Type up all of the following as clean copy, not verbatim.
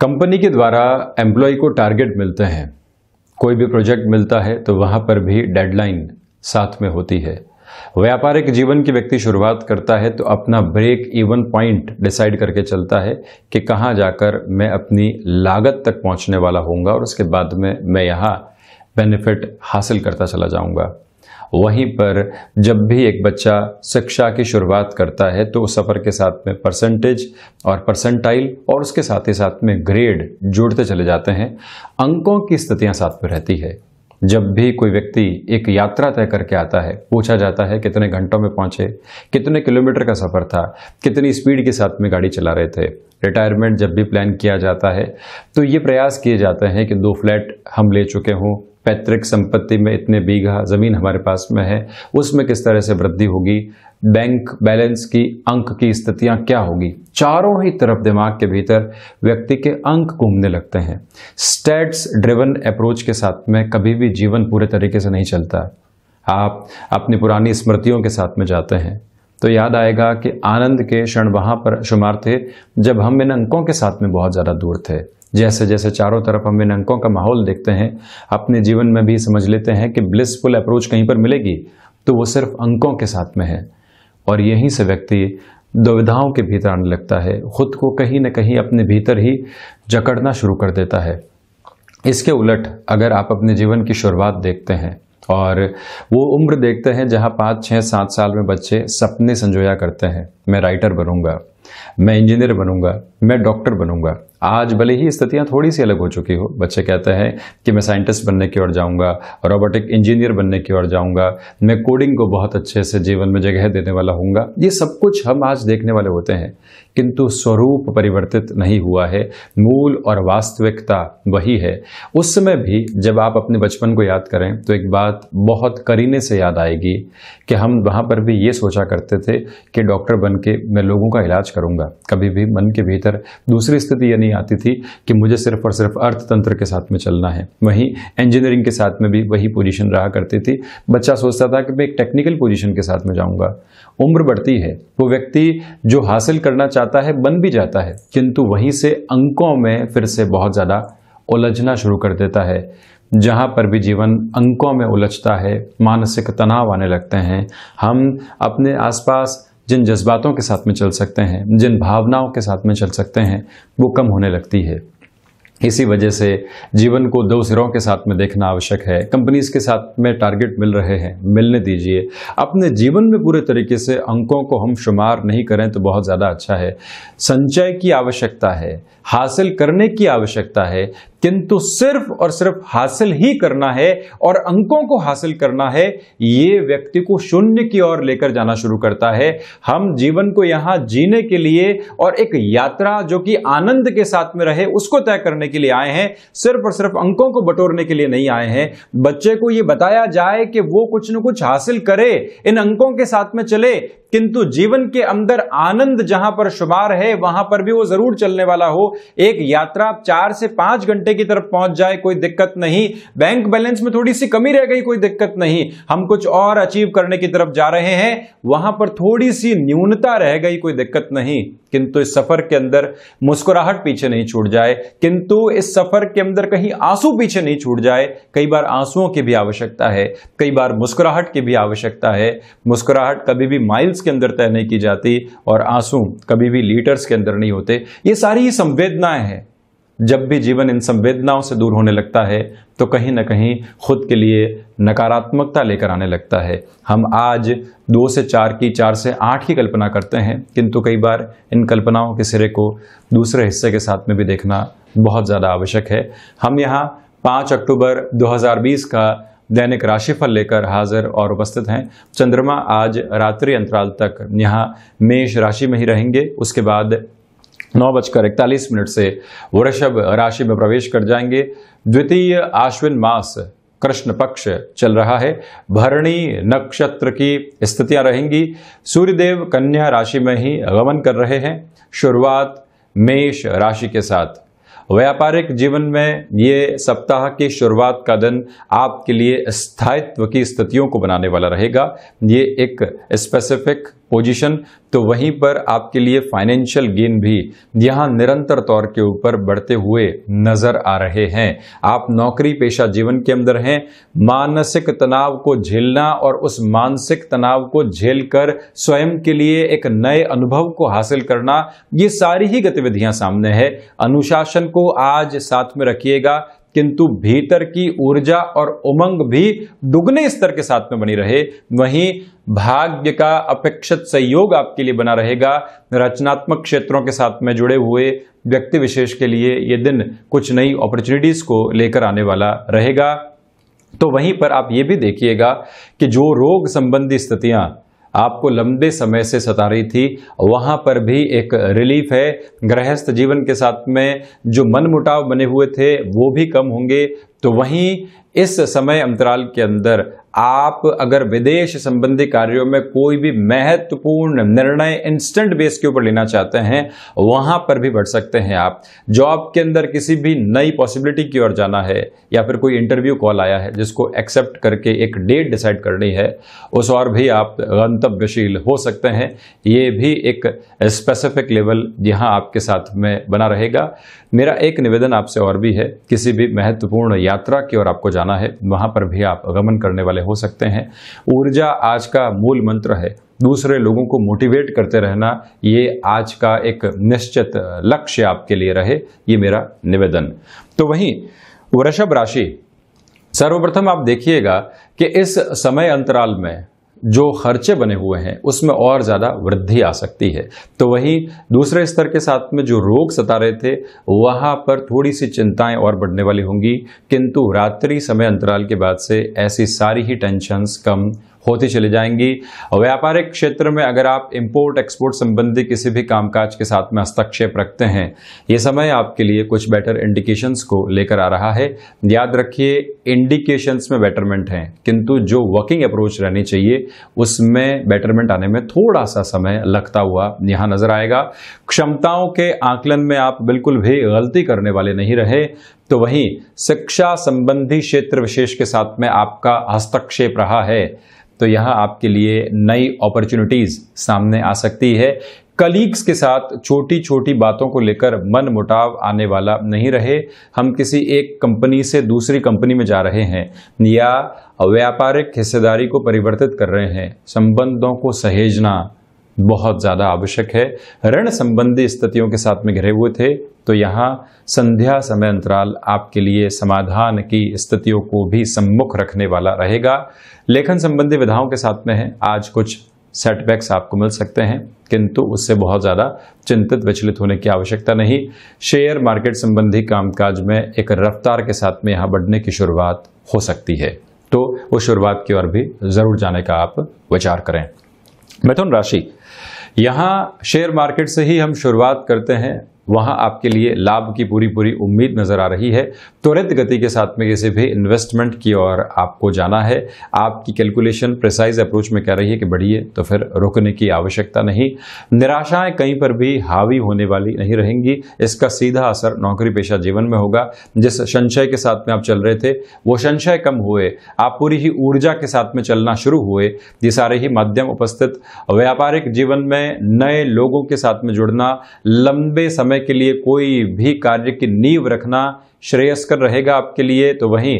Company के द्वारा employ को टारगेट मिलते हैं, कोई भी प्रोजेक्ट मिलता है तो वहां पर भी डेडलाइन साथ में होती है। व्यापारिक जीवन की व्यक्ति शुरुआत करता है तो अपना ब्रेक इवन पॉइंट डिसाइड करके चलता है कि कहां जाकर मैं अपनी लागत तक पहुंचने वाला होऊंगा और उसके बाद में मैं यहां बेनिफिट हासिल करता चला जाऊंगा। वहीं पर जब भी एक बच्चा शिक्षा की शुरुआत करता है तो उस सफर के साथ में परसेंटेज और परसेंटाइल और उसके साथ ही साथ में ग्रेड जोड़ते चले जाते हैं। अंकों की स्थितियां साथ में रहती है। जब भी कोई व्यक्ति एक यात्रा तय करके आता है, पूछा जाता है कितने घंटों में पहुंचे, कितने किलोमीटर का सफर था, कितनी स्पीड के साथ में गाड़ी चला रहे थे। रिटायरमेंट जब भी प्लान किया जाता है तो ये प्रयास किए जाते हैं कि 2 फ्लैट हम ले चुके हों, पैतृक संपत्ति में इतने बीघा जमीन हमारे पास में है, उसमें किस तरह से वृद्धि होगी, बैंक बैलेंस की अंक की स्थितियां क्या होगी। चारों ही तरफ दिमाग के भीतर व्यक्ति के अंक घूमने लगते हैं। स्टैट्स ड्रिवन अप्रोच के साथ में कभी भी जीवन पूरे तरीके से नहीं चलता। आप अपनी पुरानी स्मृतियों के साथ में जाते हैं तो याद आएगा कि आनंद के क्षण वहां पर शुमार थे जब हम इन अंकों के साथ में बहुत ज्यादा दूर थे। जैसे जैसे चारों तरफ हम इन अंकों का माहौल देखते हैं, अपने जीवन में भी समझ लेते हैं कि ब्लिसफुल अप्रोच कहीं पर मिलेगी तो वो सिर्फ अंकों के साथ में है। और यहीं से व्यक्ति दुविधाओं के भीतर आने लगता है, खुद को कहीं न कहीं अपने भीतर ही जकड़ना शुरू कर देता है। इसके उलट अगर आप अपने जीवन की शुरुआत देखते हैं और वो उम्र देखते हैं जहां 5, 6, 7 साल में बच्चे सपने संजोया करते हैं, मैं राइटर बनूंगा, मैं इंजीनियर बनूंगा, मैं डॉक्टर बनूंगा। आज भले ही स्थितियां थोड़ी सी अलग हो चुकी हो, बच्चे कहते हैं कि मैं साइंटिस्ट बनने की ओर जाऊंगा, रोबोटिक इंजीनियर बनने की ओर जाऊंगा, मैं कोडिंग को बहुत अच्छे से जीवन में जगह देने वाला हूंगा। ये सब कुछ हम आज देखने वाले होते हैं, किंतु स्वरूप परिवर्तित नहीं हुआ है, मूल और वास्तविकता वही है। उस समय भी जब आप अपने बचपन को याद करें तो एक बात बहुत करीने से याद आएगी कि हम वहां पर भी ये सोचा करते थे कि डॉक्टर बन के मैं लोगों का इलाज करूंगा। कभी भी मन के भीतर दूसरी स्थिति ये नहीं आती थी कि मुझे सिर्फ और सिर्फ अर्थतंत्र के साथ में चलना है। वहीं इंजीनियरिंग के साथ में भी वही पोजीशन रहा करती थी। बच्चा सोचता था कि मैं एक टेक्निकल पोजीशन के साथ में जाऊंगा। उम्र बढ़ती है, वो व्यक्ति जो हासिल करना चाहता है बन भी जाता है, किंतु वहीं से अंकों में फिर से बहुत ज्यादा उलझना शुरू कर देता है। जहां पर भी जीवन अंकों में उलझता है, मानसिक तनाव आने लगते हैं। हम अपने आसपास जिन जज्बातों के साथ में चल सकते हैं, जिन भावनाओं के साथ में चल सकते हैं, वो कम होने लगती है। इसी वजह से जीवन को 2 सिरों के साथ में देखना आवश्यक है। कंपनीज के साथ में टारगेट मिल रहे हैं, मिलने दीजिए। अपने जीवन में पूरे तरीके से अंकों को हम शुमार नहीं करें तो बहुत ज्यादा अच्छा है। संचय की आवश्यकता है, हासिल करने की आवश्यकता है, किंतु सिर्फ और सिर्फ हासिल ही करना है और अंकों को हासिल करना है, ये व्यक्ति को शून्य की ओर लेकर जाना शुरू करता है। हम जीवन को यहां जीने के लिए और एक यात्रा जो कि आनंद के साथ में रहे उसको तय करने के लिए आए हैं, सिर्फ और सिर्फ अंकों को बटोरने के लिए नहीं आए हैं। बच्चे को यह बताया जाए कि वो कुछ न कुछ हासिल करे, इन अंकों के साथ में चले, किंतु जीवन के अंदर आनंद जहां पर शुमार है वहां पर भी वो जरूर चलने वाला हो। एक यात्रा 4 से 5 घंटे की तरफ पहुंच जाए, कोई दिक्कत नहीं। बैंक बैलेंस में थोड़ी सी कमी रह गई, कोई दिक्कत नहीं। हम कुछ और अचीव करने की तरफ जा रहे हैं, वहां पर थोड़ी सी न्यूनता रह गई, कोई दिक्कत नहीं। किंतु इस सफर के अंदर मुस्कुराहट पीछे नहीं छूट जाए, किंतु इस सफर के अंदर कहीं आंसू पीछे नहीं छूट जाए। कई बार आंसुओं की भी आवश्यकता है, कई बार मुस्कुराहट की भी आवश्यकता है। मुस्कुराहट कभी भी माइल्स के अंदर तय नहीं की जाती और आंसू कभी भी लीटर्स के अंदर नहीं होते। ये सारी ही संवेदनाएं हैं। जब भी जीवन इन संवेदनाओं से दूर होने लगता है तो कहीं ना कहीं खुद के लिए नकारात्मकता लेकर आने लगता है। हम आज 2 से 4 की, 4 से 8 की कल्पना करते हैं, किंतु कई बार इन कल्पनाओं के सिरे को दूसरे हिस्से के साथ में भी देखना बहुत ज़्यादा आवश्यक है। हम यहाँ 5 अक्टूबर 2020 का दैनिक राशिफल लेकर हाजिर और उपस्थित हैं। चंद्रमा आज रात्रि अंतराल तक यहाँ मेष राशि में ही रहेंगे, उसके बाद 9:41 से वृषभ राशि में प्रवेश कर जाएंगे। द्वितीय आश्विन मास कृष्ण पक्ष चल रहा है, भरणी नक्षत्र की स्थितियां रहेंगी। सूर्यदेव कन्या राशि में ही गमन कर रहे हैं। शुरुआत मेष राशि के साथ। व्यापारिक जीवन में ये सप्ताह की शुरुआत का दिन आपके लिए स्थायित्व की स्थितियों को बनाने वाला रहेगा। ये एक स्पेसिफिक पोजीशन, तो वहीं पर आपके लिए फाइनेंशियल गेन भी यहां निरंतर तौर के ऊपर बढ़ते हुए नजर आ रहे हैं। आप नौकरी पेशा जीवन के अंदर हैं। मानसिक तनाव को झेलना और उस मानसिक तनाव को झेलकर स्वयं के लिए एक नए अनुभव को हासिल करना, ये सारी ही गतिविधियां सामने है। अनुशासन को आज साथ में रखिएगा, किंतु भीतर की ऊर्जा और उमंग भी दुगने स्तर के साथ में बनी रहे। वहीं भाग्य का अपेक्षित सहयोग आपके लिए बना रहेगा। रचनात्मक क्षेत्रों के साथ में जुड़े हुए व्यक्ति विशेष के लिए ये दिन कुछ नई अपॉर्चुनिटीज को लेकर आने वाला रहेगा। तो वहीं पर आप ये भी देखिएगा कि जो रोग संबंधी स्थितियां आपको लंबे समय से सता रही थी, वहां पर भी एक रिलीफ है। गृहस्थ जीवन के साथ में जो मनमुटाव बने हुए थे वो भी कम होंगे। तो वहीं इस समय अंतराल के अंदर आप अगर विदेश संबंधी कार्यों में कोई भी महत्वपूर्ण निर्णय इंस्टेंट बेस के ऊपर लेना चाहते हैं, वहां पर भी बढ़ सकते हैं आप। जॉब के अंदर किसी भी नई पॉसिबिलिटी की ओर जाना है या फिर कोई इंटरव्यू कॉल आया है जिसको एक्सेप्ट करके एक डेट डिसाइड करनी है, उस और भी आप गंतव्यशील हो सकते हैं। ये भी एक स्पेसिफिक लेवल यहां आपके साथ में बना रहेगा। मेरा एक निवेदन आपसे और भी है, किसी भी महत्वपूर्ण यात्रा की ओर आपको जाना है, वहां पर भी आप गमन करने वाले हो सकते हैं। ऊर्जा आज का मूल मंत्र है। दूसरे लोगों को मोटिवेट करते रहना, ये आज का एक निश्चित लक्ष्य आपके लिए रहे, ये मेरा निवेदन। तो वहीं वृषभ राशि, सर्वप्रथम आप देखिएगा कि इस समय अंतराल में जो खर्चे बने हुए हैं उसमें और ज्यादा वृद्धि आ सकती है। तो वहीं दूसरे स्तर के साथ में जो रोग सता रहे थे वहां पर थोड़ी सी चिंताएं और बढ़ने वाली होंगी, किंतु रात्रि समय अंतराल के बाद से ऐसी सारी ही टेंशन्स कम होती चली जाएंगी। व्यापारिक क्षेत्र में अगर आप इंपोर्ट एक्सपोर्ट संबंधी किसी भी कामकाज के साथ में हस्तक्षेप रखते हैं, ये समय आपके लिए कुछ बेटर इंडिकेशंस को लेकर आ रहा है। याद रखिए, इंडिकेशंस में बेटरमेंट है, किंतु जो वर्किंग अप्रोच रहनी चाहिए उसमें बेटरमेंट आने में थोड़ा सा समय लगता हुआ यहां नजर आएगा। क्षमताओं के आकलन में आप बिल्कुल भी गलती करने वाले नहीं रहे। तो वहीं शिक्षा संबंधी क्षेत्र विशेष के साथ में आपका हस्तक्षेप रहा है, तो यहां आपके लिए नई अपॉर्चुनिटीज सामने आ सकती है। कलीग्स के साथ छोटी छोटी बातों को लेकर मन मुटाव आने वाला नहीं रहे। हम किसी एक कंपनी से दूसरी कंपनी में जा रहे हैं या व्यापारिक हिस्सेदारी को परिवर्तित कर रहे हैं, संबंधों को सहेजना बहुत ज्यादा आवश्यक है। ऋण संबंधी स्थितियों के साथ में घिरे हुए थे, तो यहाँ संध्या समय अंतराल आपके लिए समाधान की स्थितियों को भी सम्मुख रखने वाला रहेगा। लेखन संबंधी विधाओं के साथ में है, आज कुछ सेटबैक्स आपको मिल सकते हैं, किंतु उससे बहुत ज्यादा चिंतित विचलित होने की आवश्यकता नहीं। शेयर मार्केट संबंधी कामकाज में एक रफ्तार के साथ में यहाँ बढ़ने की शुरुआत हो सकती है, तो उस शुरुआत की ओर भी जरूर जाने का आप विचार करें। मिथुन राशि, यहाँ शेयर मार्केट से ही हम शुरुआत करते हैं। वहां आपके लिए लाभ की पूरी पूरी उम्मीद नजर आ रही है। त्वरित गति के साथ में किसी भी इन्वेस्टमेंट की ओर आपको जाना है। आपकी कैलकुलेशन प्रिसाइज अप्रोच में कह रही है कि बढ़िए, तो फिर रुकने की आवश्यकता नहीं। निराशाएं कहीं पर भी हावी होने वाली नहीं रहेंगी। इसका सीधा असर नौकरी पेशा जीवन में होगा। जिस संशय के साथ में आप चल रहे थे वो संशय कम हुए, आप पूरी ही ऊर्जा के साथ में चलना शुरू हुए। ये सारे ही माध्यम उपस्थित। व्यापारिक जीवन में नए लोगों के साथ में जुड़ना, लंबे समय के लिए कोई भी कार्य की नींव रखना श्रेयस्कर रहेगा आपके लिए। तो वहीं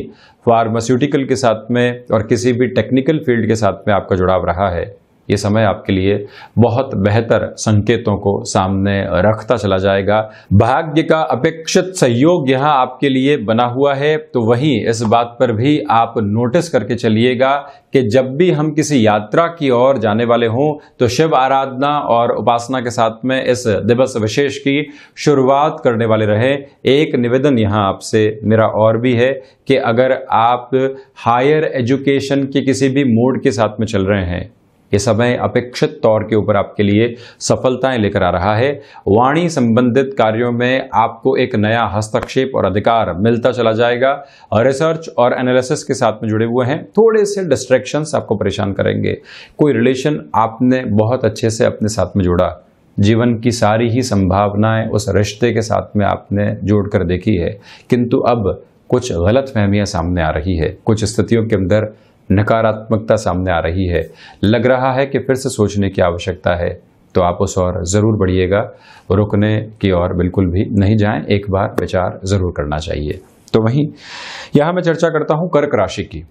फार्मास्यूटिकल के साथ में और किसी भी टेक्निकल फील्ड के साथ में आपका जुड़ाव रहा है, ये समय आपके लिए बहुत बेहतर संकेतों को सामने रखता चला जाएगा। भाग्य का अपेक्षित सहयोग यहाँ आपके लिए बना हुआ है। तो वहीं इस बात पर भी आप नोटिस करके चलिएगा कि जब भी हम किसी यात्रा की ओर जाने वाले हों तो शिव आराधना और उपासना के साथ में इस दिवस विशेष की शुरुआत करने वाले रहे। एक निवेदन यहाँ आपसे मेरा और भी है कि अगर आप हायर एजुकेशन के किसी भी मोड के साथ में चल रहे हैं, ये समय अपेक्षित तौर के ऊपर आपके लिए सफलताएं लेकर आ रहा है। वाणी संबंधित कार्यों में आपको एक नया हस्तक्षेप और अधिकार मिलता चला जाएगा। और रिसर्च और एनालिसिस के साथ में जुड़े हुए हैं, थोड़े से डिस्ट्रैक्शंस आपको परेशान करेंगे। कोई रिलेशन आपने बहुत अच्छे से अपने साथ में जोड़ा, जीवन की सारी ही संभावनाएं उस रिश्ते के साथ में आपने जोड़कर देखी है, किंतु अब कुछ गलत फहमियां सामने आ रही है। कुछ स्थितियों के अंदर नकारात्मकता सामने आ रही है, लग रहा है कि फिर से सोचने की आवश्यकता है, तो आप उस ओर ज़रूर बढ़िएगा। रुकने की ओर बिल्कुल भी नहीं जाएं, एक बार विचार ज़रूर करना चाहिए। तो वहीं यहाँ मैं चर्चा करता हूँ कर्क राशि की।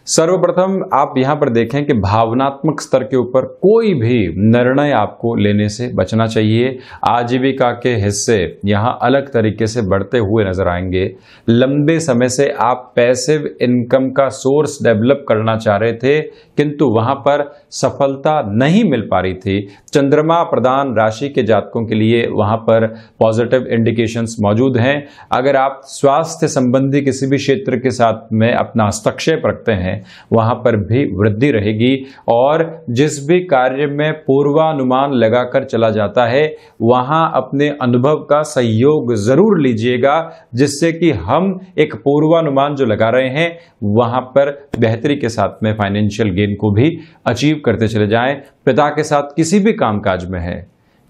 सर्वप्रथम आप यहाँ पर देखें कि भावनात्मक स्तर के ऊपर कोई भी निर्णय आपको लेने से बचना चाहिए। आजीविका के हिस्से यहाँ अलग तरीके से बढ़ते हुए नजर आएंगे। लंबे समय से आप पैसिव इनकम का सोर्स डेवलप करना चाह रहे थे, किंतु वहां पर सफलता नहीं मिल पा रही थी। चंद्रमा प्रधान राशि के जातकों के लिए वहां पर पॉजिटिव इंडिकेशंस मौजूद हैं। अगर आप स्वास्थ्य संबंधी किसी भी क्षेत्र के साथ में अपना हस्तक्षेप रखते हैं, वहां पर भी वृद्धि रहेगी। और जिस भी कार्य में पूर्वानुमान लगाकर चला जाता है, वहां अपने अनुभव का सहयोग जरूर लीजिएगा, जिससे कि हम एक पूर्वानुमान जो लगा रहे हैं वहां पर बेहतरी के साथ में फाइनेंशियल गेन को भी अचीव करते चले जाएं। पिता के साथ किसी भी कामकाज में है,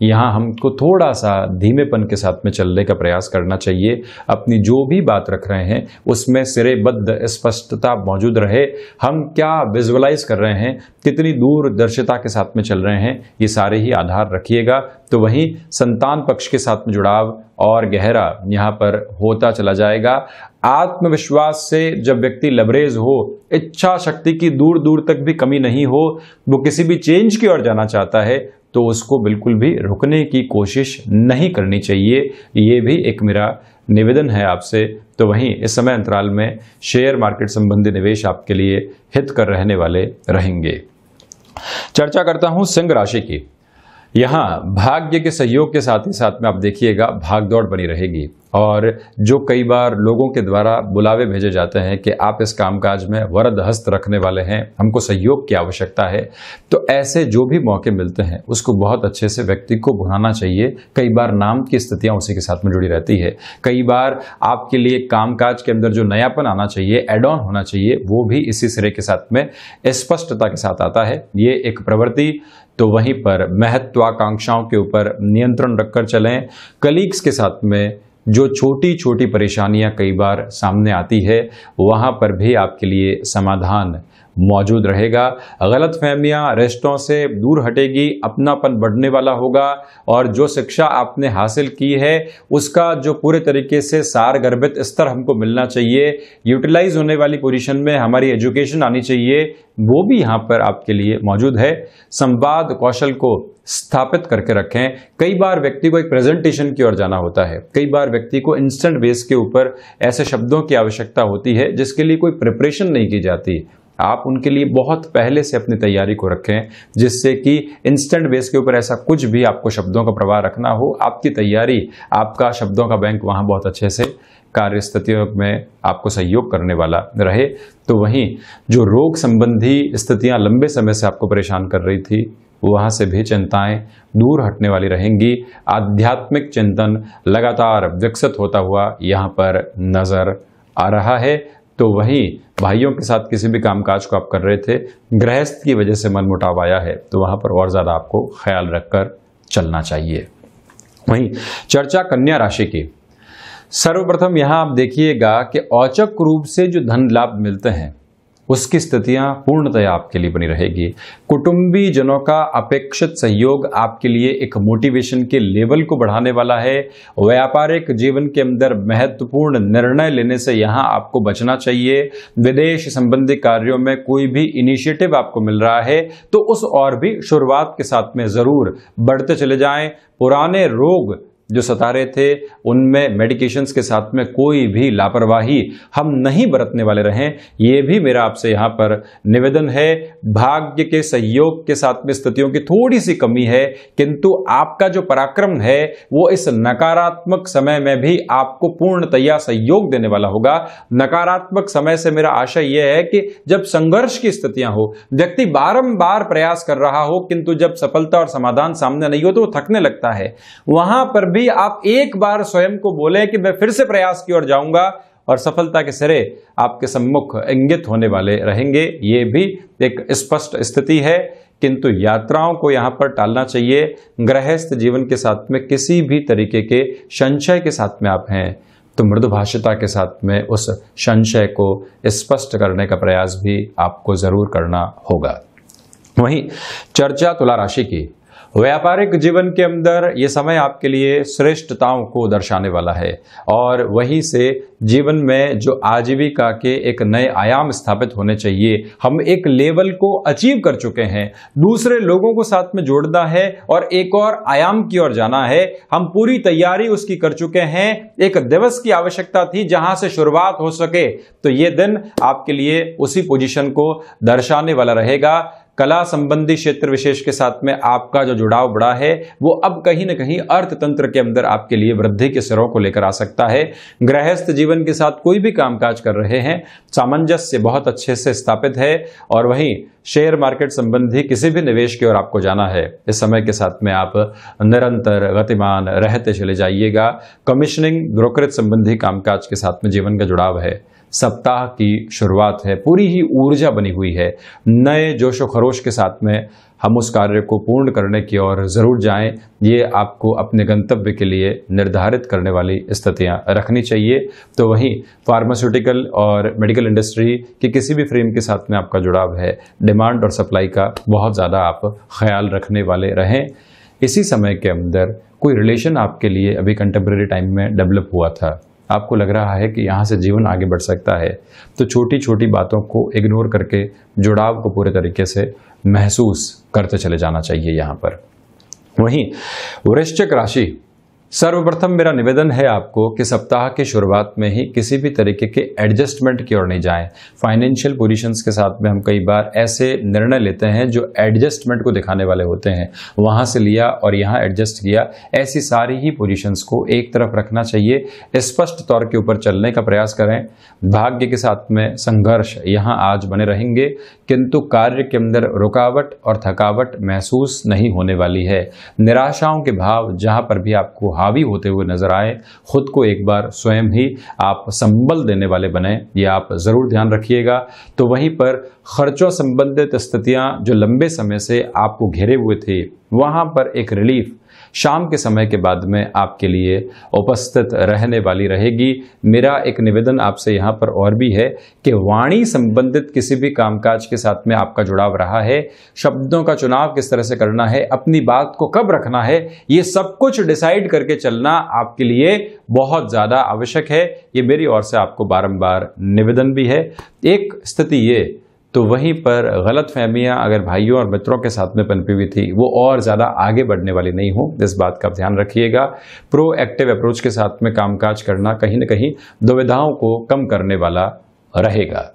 यहाँ हमको थोड़ा सा धीमेपन के साथ में चलने का प्रयास करना चाहिए। अपनी जो भी बात रख रहे हैं उसमें सिरेबद्ध स्पष्टता मौजूद रहे। हम क्या विजुअलाइज कर रहे हैं, कितनी दूरदर्शिता के साथ में चल रहे हैं, ये सारे ही आधार रखिएगा। तो वहीं संतान पक्ष के साथ में जुड़ाव और गहरा यहाँ पर होता चला जाएगा। आत्मविश्वास से जब व्यक्ति लबरेज हो, इच्छा शक्ति की दूर दूर तक भी कमी नहीं हो, वो किसी भी चेंज की ओर जाना चाहता है, तो उसको बिल्कुल भी रुकने की कोशिश नहीं करनी चाहिए। ये भी एक मेरा निवेदन है आपसे। तो वहीं इस समय अंतराल में शेयर मार्केट संबंधी निवेश आपके लिए हितकर रहने वाले रहेंगे। चर्चा करता हूं सिंह राशि की। यहाँ भाग्य के सहयोग के साथ ही साथ में आप देखिएगा भागदौड़ बनी रहेगी, और जो कई बार लोगों के द्वारा बुलावे भेजे जाते हैं कि आप इस कामकाज में वरद हस्त रखने वाले हैं, हमको सहयोग की आवश्यकता है, तो ऐसे जो भी मौके मिलते हैं उसको बहुत अच्छे से व्यक्ति को भुनाना चाहिए। कई बार नाम की स्थितियां उसी के साथ में जुड़ी रहती है। कई बार आपके लिए कामकाज के अंदर जो नयापन आना चाहिए, एड ऑन होना चाहिए, वो भी इसी सिरे के साथ में स्पष्टता के साथ आता है। ये एक प्रवृत्ति। तो वहीं पर महत्वाकांक्षाओं के ऊपर नियंत्रण रखकर चलें। कलीग्स के साथ में जो छोटी छोटी परेशानियां कई बार सामने आती है, वहां पर भी आपके लिए समाधान मौजूद रहेगा। गलतफहमियां रिश्तों से दूर हटेगी, अपनापन बढ़ने वाला होगा, और जो शिक्षा आपने हासिल की है उसका जो पूरे तरीके से सारगर्भित स्तर हमको मिलना चाहिए, यूटिलाइज होने वाली पोजीशन में हमारी एजुकेशन आनी चाहिए, वो भी यहाँ पर आपके लिए मौजूद है। संवाद कौशल को स्थापित करके रखें। कई बार व्यक्ति को एक प्रेजेंटेशन की ओर जाना होता है, कई बार व्यक्ति को इंस्टेंट बेस के ऊपर ऐसे शब्दों की आवश्यकता होती है जिसके लिए कोई प्रिपरेशन नहीं की जाती। आप उनके लिए बहुत पहले से अपनी तैयारी को रखें, जिससे कि इंस्टेंट बेस के ऊपर ऐसा कुछ भी आपको शब्दों का प्रवाह रखना हो, आपकी तैयारी, आपका शब्दों का बैंक वहां बहुत अच्छे से कार्य स्थितियों में आपको सहयोग करने वाला रहे। तो वहीं जो रोग संबंधी स्थितियां लंबे समय से आपको परेशान कर रही थी, वहां से भी चिंताएं दूर हटने वाली रहेंगी। आध्यात्मिक चिंतन लगातार विकसित होता हुआ यहाँ पर नजर आ रहा है। तो वहीं भाइयों के साथ किसी भी कामकाज को आप कर रहे थे, गृहस्थ की वजह से मनमुटाव आया है, तो वहां पर और ज्यादा आपको ख्याल रखकर चलना चाहिए। वहीं चर्चा कन्या राशि की। सर्वप्रथम यहां आप देखिएगा कि औचक रूप से जो धन लाभ मिलते हैं उसकी स्थितियां पूर्णतया आपके लिए बनी रहेगी। कुटुंबी जनों का अपेक्षित सहयोग आपके लिए एक मोटिवेशन के लेवल को बढ़ाने वाला है। व्यापारिक जीवन के अंदर महत्वपूर्ण निर्णय लेने से यहां आपको बचना चाहिए। विदेश संबंधी कार्यों में कोई भी इनिशिएटिव आपको मिल रहा है तो उस और भी शुरुआत के साथ में जरूर बढ़ते चले जाएं। पुराने रोग जो सता रहे थे उनमें मेडिकेशंस के साथ में कोई भी लापरवाही हम नहीं बरतने वाले रहें, ये भी मेरा आपसे यहाँ पर निवेदन है। भाग्य के सहयोग के साथ में स्थितियों की थोड़ी सी कमी है, किंतु आपका जो पराक्रम है वो इस नकारात्मक समय में भी आपको पूर्णतया सहयोग देने वाला होगा। नकारात्मक समय से मेरा आशय यह है कि जब संघर्ष की स्थितियां हो, व्यक्ति बारंबार प्रयास कर रहा हो, किंतु जब सफलता और समाधान सामने नहीं हो तो वो थकने लगता है। वहां पर भी आप एक बार स्वयं को बोले कि मैं फिर से प्रयास की ओर जाऊंगा, और सफलता के सिरे आपके सम्मुख इंगित होने वाले रहेंगे। ये भी एक स्पष्ट स्थिति है, किंतु यात्राओं को यहां पर टालना चाहिए। गृहस्थ जीवन के साथ में किसी भी तरीके के संशय के साथ में आप हैं, तो मृदुभाषिता के साथ में उस संशय को स्पष्ट करने का प्रयास भी आपको जरूर करना होगा। वहीं चर्चा तुला राशि की, व्यापारिक जीवन के अंदर ये समय आपके लिए श्रेष्ठताओं को दर्शाने वाला है और वहीं से जीवन में जो आजीविका के एक नए आयाम स्थापित होने चाहिए, हम एक लेवल को अचीव कर चुके हैं, दूसरे लोगों को साथ में जोड़ना है और एक और आयाम की ओर जाना है, हम पूरी तैयारी उसकी कर चुके हैं। एक दिवस की आवश्यकता थी जहां से शुरुआत हो सके, तो ये दिन आपके लिए उसी पोजीशन को दर्शाने वाला रहेगा। कला संबंधी क्षेत्र विशेष के साथ में आपका जो जुड़ाव बढ़ा है वो अब कहीं न कहीं अर्थतंत्र के अंदर आपके लिए वृद्धि के सिरों को लेकर आ सकता है। गृहस्थ जीवन के साथ कोई भी कामकाज कर रहे हैं, सामंजस्य बहुत अच्छे से स्थापित है और वहीं शेयर मार्केट संबंधी किसी भी निवेश की ओर आपको जाना है, इस समय के साथ में आप निरंतर गतिमान रहते चले जाइएगा। कमीशनिंग ब्रोकरेज संबंधी कामकाज के साथ में जीवन का जुड़ाव है। सप्ताह की शुरुआत है, पूरी ही ऊर्जा बनी हुई है, नए जोशो खरोश के साथ में हम उस कार्य को पूर्ण करने की ओर जरूर जाएं। ये आपको अपने गंतव्य के लिए निर्धारित करने वाली स्थितियां रखनी चाहिए। तो वहीं फार्मास्यूटिकल और मेडिकल इंडस्ट्री की किसी भी फ्रेम के साथ में आपका जुड़ाव है, डिमांड और सप्लाई का बहुत ज़्यादा आप ख्याल रखने वाले रहें। इसी समय के अंदर कोई रिलेशन आपके लिए अभी कंटेम्प्रेरी टाइम में डेवलप हुआ था, आपको लग रहा है कि यहाँ से जीवन आगे बढ़ सकता है, तो छोटी छोटी बातों को इग्नोर करके जुड़ाव को पूरे तरीके से महसूस करते चले जाना चाहिए यहाँ पर। वहीं वृश्चिक राशि, सर्वप्रथम मेरा निवेदन है आपको कि सप्ताह की शुरुआत में ही किसी भी तरीके के एडजस्टमेंट की ओर नहीं जाएं। फाइनेंशियल पोजीशंस के साथ में हम कई बार ऐसे निर्णय लेते हैं जो एडजस्टमेंट को दिखाने वाले होते हैं, वहां से लिया और यहाँ एडजस्ट किया, ऐसी सारी ही पोजीशंस को एक तरफ रखना चाहिए। स्पष्ट तौर के ऊपर चलने का प्रयास करें। भाग्य के साथ में संघर्ष यहाँ आज बने रहेंगे, किंतु कार्य के अंदर रुकावट और थकावट महसूस नहीं होने वाली है। निराशाओं के भाव जहां पर भी आपको हावी होते हुए नजर आए, खुद को एक बार स्वयं ही आप संबल देने वाले बने, ये आप जरूर ध्यान रखिएगा। तो वहीं पर खर्चों संबंधित स्थितियां जो लंबे समय से आपको घेरे हुए थे, वहां पर एक रिलीफ शाम के समय के बाद में आपके लिए उपस्थित रहने वाली रहेगी। मेरा एक निवेदन आपसे यहाँ पर और भी है कि वाणी संबंधित किसी भी कामकाज के साथ में आपका जुड़ाव रहा है, शब्दों का चुनाव किस तरह से करना है, अपनी बात को कब रखना है, ये सब कुछ डिसाइड करके चलना आपके लिए बहुत ज़्यादा आवश्यक है। ये मेरी ओर से आपको बारंबार निवेदन भी है। एक स्थिति ये, तो वहीं पर गलत फहमियाँ अगर भाइयों और मित्रों के साथ में पनपी हुई थी, वो और ज़्यादा आगे बढ़ने वाली नहीं हो, इस बात का ध्यान रखिएगा। प्रोएक्टिव अप्रोच के साथ में कामकाज करना कहीं न कहीं दुविधाओं को कम करने वाला रहेगा।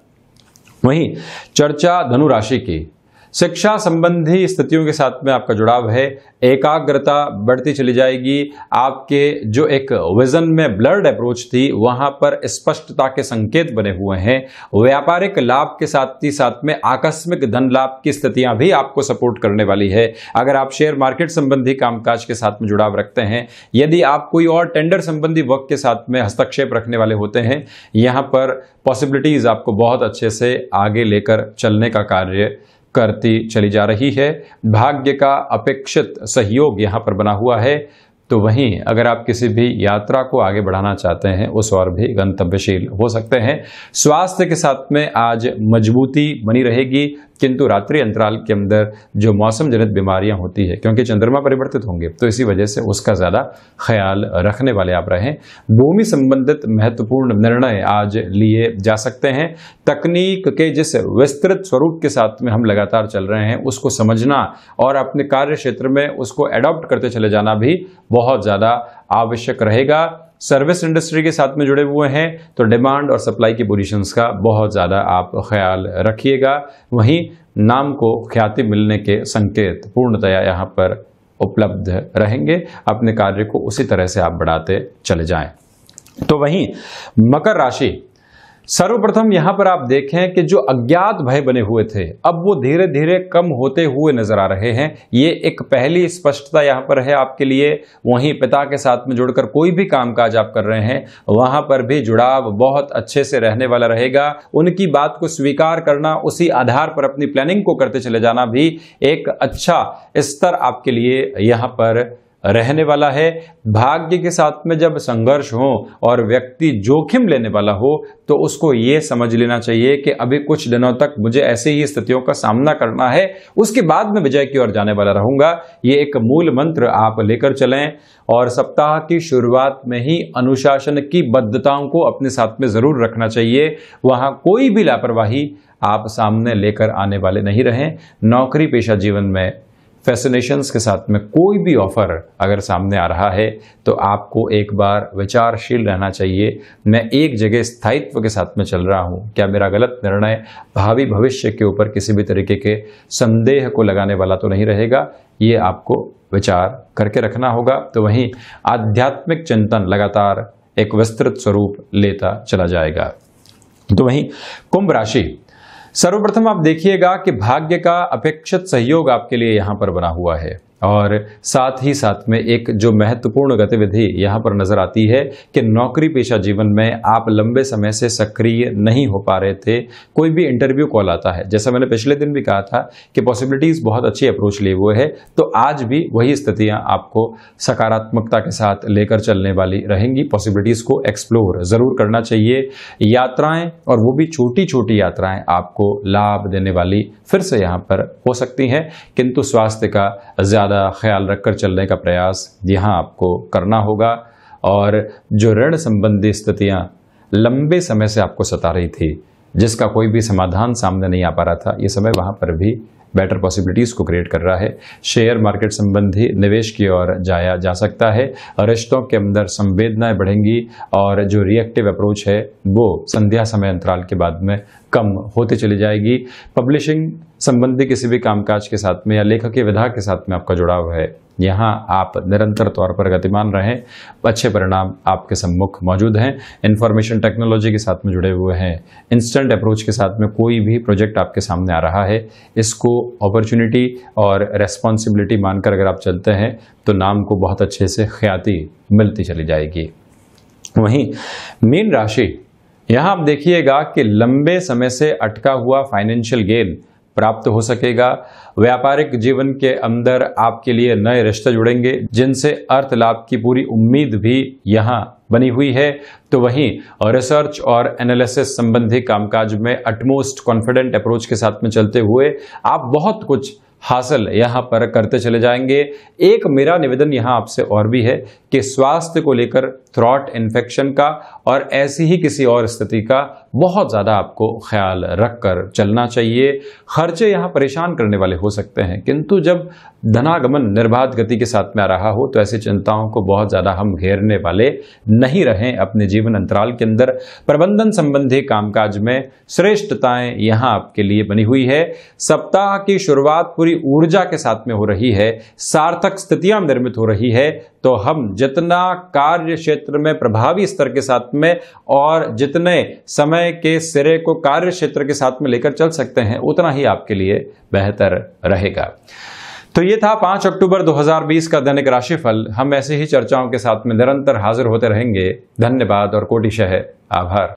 वहीं चर्चा धनु राशि की, शिक्षा संबंधी स्थितियों के साथ में आपका जुड़ाव है, एकाग्रता बढ़ती चली जाएगी। आपके जो एक विजन में ब्लर्ड अप्रोच थी, वहां पर स्पष्टता के संकेत बने हुए हैं। व्यापारिक लाभ के साथ ही साथ में आकस्मिक धन लाभ की स्थितियां भी आपको सपोर्ट करने वाली है। अगर आप शेयर मार्केट संबंधी कामकाज के साथ में जुड़ाव रखते हैं, यदि आप कोई और टेंडर संबंधी वर्क के साथ में हस्तक्षेप रखने वाले होते हैं, यहाँ पर पॉसिबिलिटीज आपको बहुत अच्छे से आगे लेकर चलने का कार्य करती चली जा रही है। भाग्य का अपेक्षित सहयोग यहाँ पर बना हुआ है। तो वहीं अगर आप किसी भी यात्रा को आगे बढ़ाना चाहते हैं, उस और भी गंतव्यशील हो सकते हैं। स्वास्थ्य के साथ में आज मजबूती बनी रहेगी, किंतु रात्रि अंतराल के अंदर जो मौसम जनित बीमारियां होती है, क्योंकि चंद्रमा परिवर्तित होंगे, तो इसी वजह से उसका ज़्यादा ख्याल रखने वाले आप रहें। भूमि संबंधित महत्वपूर्ण निर्णय आज लिए जा सकते हैं। तकनीक के जिस विस्तृत स्वरूप के साथ में हम लगातार चल रहे हैं, उसको समझना और अपने कार्य क्षेत्र में उसको एडॉप्ट करते चले जाना भी बहुत ज़्यादा आवश्यक रहेगा। सर्विस इंडस्ट्री के साथ में जुड़े हुए हैं, तो डिमांड और सप्लाई की पोजीशंस का बहुत ज़्यादा आप ख्याल रखिएगा। वहीं नाम को ख्याति मिलने के संकेत पूर्णतया यहाँ पर उपलब्ध रहेंगे। अपने कार्य को उसी तरह से आप बढ़ाते चले जाएं। तो वहीं मकर राशि, सर्वप्रथम यहां पर आप देखें कि जो अज्ञात भय बने हुए थे, अब वो धीरे धीरे कम होते हुए नजर आ रहे हैं। ये एक पहली स्पष्टता यहां पर है आपके लिए। वहीं पिता के साथ में जुड़कर कोई भी कामकाज आप कर रहे हैं, वहां पर भी जुड़ाव बहुत अच्छे से रहने वाला रहेगा। उनकी बात को स्वीकार करना, उसी आधार पर अपनी प्लानिंग को करते चले जाना भी एक अच्छा स्तर आपके लिए यहां पर रहने वाला है। भाग्य के साथ में जब संघर्ष हो और व्यक्ति जोखिम लेने वाला हो तो उसको ये समझ लेना चाहिए कि अभी कुछ दिनों तक मुझे ऐसी ही स्थितियों का सामना करना है, उसके बाद मैं विजय की ओर जाने वाला रहूंगा। ये एक मूल मंत्र आप लेकर चलें और सप्ताह की शुरुआत में ही अनुशासन की बद्धताओं को अपने साथ में जरूर रखना चाहिए। वहां कोई भी लापरवाही आप सामने लेकर आने वाले नहीं रहें। नौकरी पेशा जीवन में फैसिनेशंस के साथ में कोई भी ऑफर अगर सामने आ रहा है तो आपको एक बार विचारशील रहना चाहिए। मैं एक जगह स्थायित्व के साथ में चल रहा हूं, क्या मेरा गलत निर्णय भावी भविष्य के ऊपर किसी भी तरीके के संदेह को लगाने वाला तो नहीं रहेगा, ये आपको विचार करके रखना होगा। तो वहीं आध्यात्मिक चिंतन लगातार एक विस्तृत स्वरूप लेता चला जाएगा। तो वहीं कुंभ राशि, सर्वप्रथम आप देखिएगा कि भाग्य का अपेक्षित सहयोग आपके लिए यहां पर बना हुआ है और साथ ही साथ में एक जो महत्वपूर्ण गतिविधि यहां पर नजर आती है कि नौकरी पेशा जीवन में आप लंबे समय से सक्रिय नहीं हो पा रहे थे। कोई भी इंटरव्यू कॉल आता है, जैसा मैंने पिछले दिन भी कहा था कि पॉसिबिलिटीज बहुत अच्छी अप्रोच लिए हुए है, तो आज भी वही स्थितियां आपको सकारात्मकता के साथ लेकर चलने वाली रहेंगी। पॉसिबिलिटीज को एक्सप्लोर जरूर करना चाहिए। यात्राएं और वो भी छोटी छोटी यात्राएं आपको लाभ देने वाली फिर से यहां पर हो सकती हैं, किंतु स्वास्थ्य का ज्यादा ख्याल रखकर चलने का प्रयास यहां आपको करना होगा। और जो ऋण संबंधी स्थितियां लंबे समय से आपको सता रही थी, जिसका कोई भी समाधान सामने नहीं आ पा रहा था, ये समय वहां पर भी बेटर पॉसिबिलिटीज को क्रिएट कर रहा है। शेयर मार्केट संबंधी निवेश की ओर जाया जा सकता है। रिश्तों के अंदर संवेदनाएं बढ़ेंगी और जो रिएक्टिव अप्रोच है वो संध्या समय अंतराल के बाद में कम होती चली जाएगी। पब्लिशिंग संबंधी किसी भी कामकाज के साथ में या लेखकीय विधा के साथ में आपका जुड़ाव है, यहाँ आप निरंतर तौर पर गतिमान रहें, अच्छे परिणाम आपके सम्मुख मौजूद हैं। इंफॉर्मेशन टेक्नोलॉजी के साथ में जुड़े हुए हैं, इंस्टेंट अप्रोच के साथ में कोई भी प्रोजेक्ट आपके सामने आ रहा है, इसको अपॉर्चुनिटी और रेस्पॉन्सिबिलिटी मानकर अगर आप चलते हैं तो नाम को बहुत अच्छे से ख्याति मिलती चली जाएगी। वहीं मीन राशि, यहाँ आप देखिएगा कि लंबे समय से अटका हुआ फाइनेंशियल गेन प्राप्त हो सकेगा। व्यापारिक जीवन के अंदर आपके लिए नए रिश्ते जुड़ेंगे जिनसे अर्थ लाभ की पूरी उम्मीद भी यहाँ बनी हुई है। तो वहीं रिसर्च और एनालिसिस संबंधी कामकाज में अटमोस्ट कॉन्फिडेंट अप्रोच के साथ में चलते हुए आप बहुत कुछ हासिल यहां पर करते चले जाएंगे। एक मेरा निवेदन यहां आपसे और भी है कि स्वास्थ्य को लेकर थ्रॉट इन्फेक्शन का और ऐसी ही किसी और स्थिति का बहुत ज्यादा आपको ख्याल रखकर चलना चाहिए। खर्चे यहां परेशान करने वाले हो सकते हैं, किंतु जब धनागमन निर्बाध गति के साथ में आ रहा हो तो ऐसी चिंताओं को बहुत ज्यादा हम घेरने वाले नहीं रहें। अपने जीवन अंतराल के अंदर प्रबंधन संबंधी कामकाज में श्रेष्ठताएं यहां आपके लिए बनी हुई है। सप्ताह की शुरुआत पूरी ऊर्जा के साथ में हो रही है, सार्थक स्थितियां निर्मित हो रही है। तो हम जितना कार्य क्षेत्र में प्रभावी स्तर के साथ में और जितने समय के सिरे को कार्य क्षेत्र के साथ में लेकर चल सकते हैं, उतना ही आपके लिए बेहतर रहेगा। तो ये था 5 अक्टूबर 2020 का दैनिक राशिफल। हम ऐसे ही चर्चाओं के साथ में निरंतर हाजिर होते रहेंगे। धन्यवाद और कोटिशः आभार।